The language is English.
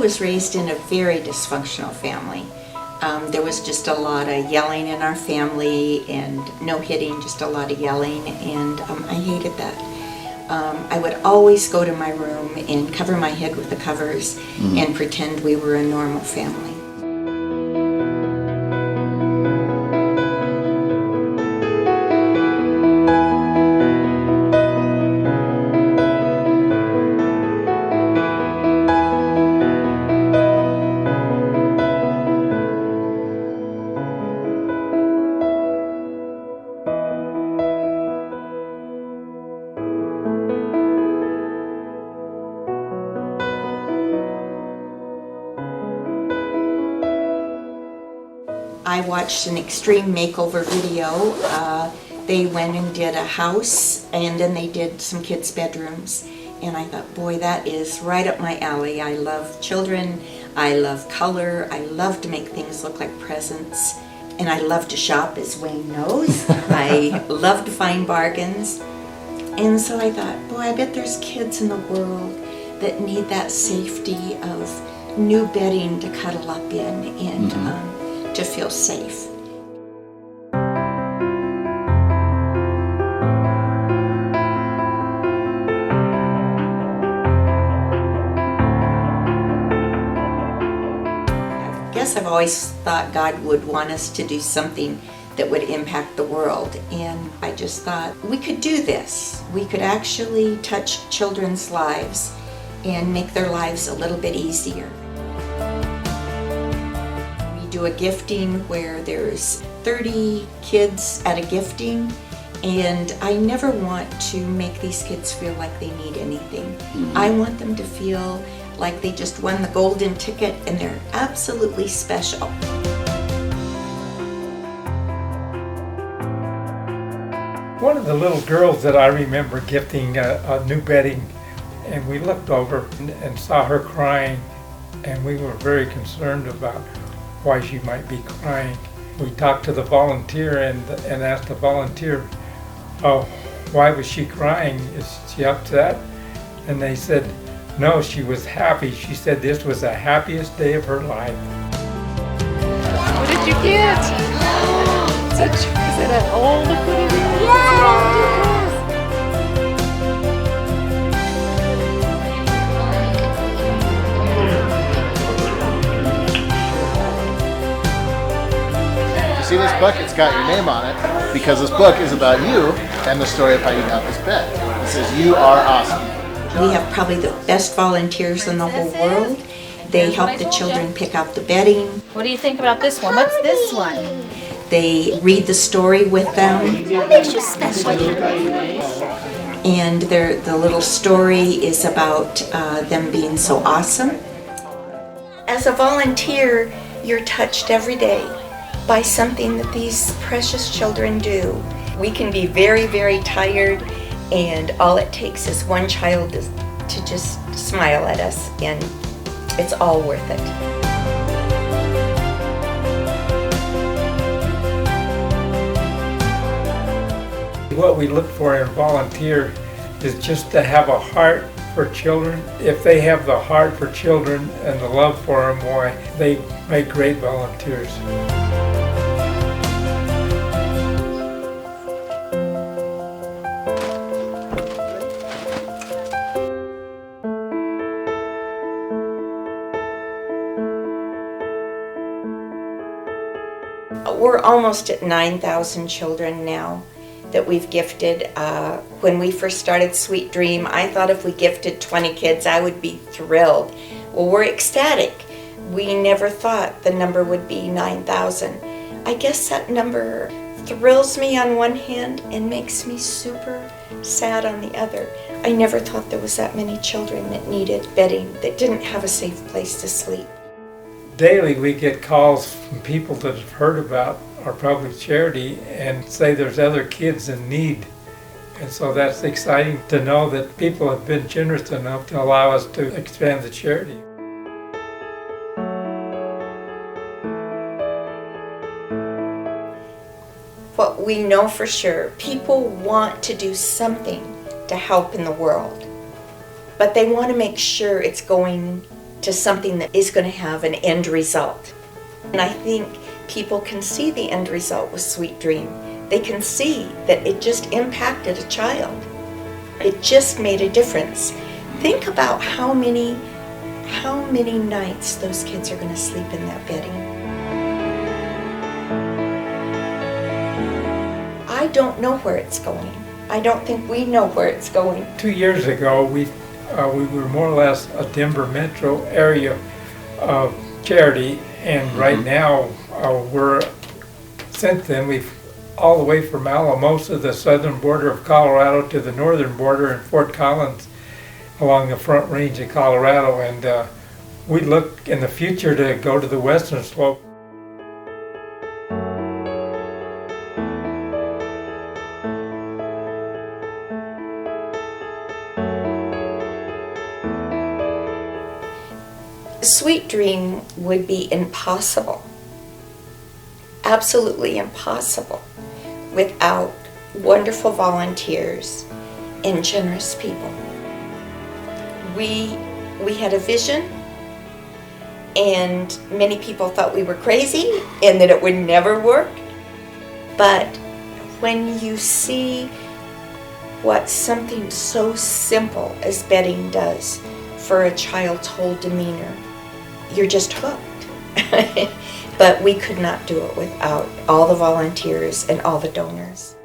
was raised in a very dysfunctional family. There was just a lot of yelling in our family, and no hitting, just a lot of yelling, and I hated that. I would always go to my room and cover my head with the covers and pretend we were a normal family. I watched an extreme makeover video. They went and did a house, and then they did some kids' bedrooms. And I thought, boy, that is right up my alley. I love children, I love color, I love to make things look like presents. And I love to shop, as Wayne knows. I love to find bargains. And so I thought, boy, I bet there's kids in the world that need that safety of new bedding to cuddle up in and to feel safe. I guess I've always thought God would want us to do something that would impact the world, and I just thought we could do this. We could actually touch children's lives and make their lives a little bit easier. Do a gifting where there's 30 kids at a gifting, and I never want to make these kids feel like they need anything. I want them to feel like they just won the golden ticket and they're absolutely special. One of the little girls that I remember gifting a new bedding, and we looked over and saw her crying, and we were very concerned about why she might be crying. We talked to the volunteer and asked the volunteer, oh, why was she crying? Is she upset? And they said, no, she was happy. She said this was the happiest day of her life. What did you get? Is it an old accordion? Yeah! See this book? It's got your name on it because this book is about you and the story of how you got this bed. It says, you are awesome. We have probably the best volunteers in the whole world. They help the children pick out the bedding. What do you think about this one? What's this one? They read the story with them. What makes you special? And the little story is about them being so awesome. As a volunteer, you're touched every day by something that these precious children do. We can be very, very tired, and all it takes is one child to just smile at us, and it's all worth it. What we look for in a volunteer is just to have a heart for children. If they have the heart for children and the love for them, why, they make great volunteers. We're almost at 9,000 children now that we've gifted. When we first started Sweet Dream, I thought if we gifted 20 kids, I would be thrilled. Well, we're ecstatic. We never thought the number would be 9,000. I guess that number thrills me on one hand and makes me super sad on the other. I never thought there was that many children that needed bedding, that didn't have a safe place to sleep. Daily we get calls from people that have heard about our public charity and say there's other kids in need. And so that's exciting to know that people have been generous enough to allow us to expand the charity. What we know for sure, people want to do something to help in the world, but they want to make sure it's going to something that is going to have an end result. And I think people can see the end result with Sweet Dream. They can see that it just impacted a child. It just made a difference. Think about how many nights those kids are going to sleep in that bedding. I don't know where it's going. I don't think we know where it's going. 2 years ago, we were more or less a Denver metro area charity, and right now since then we've all the way from Alamosa, the southern border of Colorado, to the northern border in Fort Collins along the Front Range of Colorado, and we look in the future to go to the western slope. Sweet Dream would be impossible, absolutely impossible, without wonderful volunteers and generous people. We had a vision, and many people thought we were crazy and that it would never work. But when you see what something so simple as bedding does for a child's whole demeanor, you're just hooked. But we could not do it without all the volunteers and all the donors.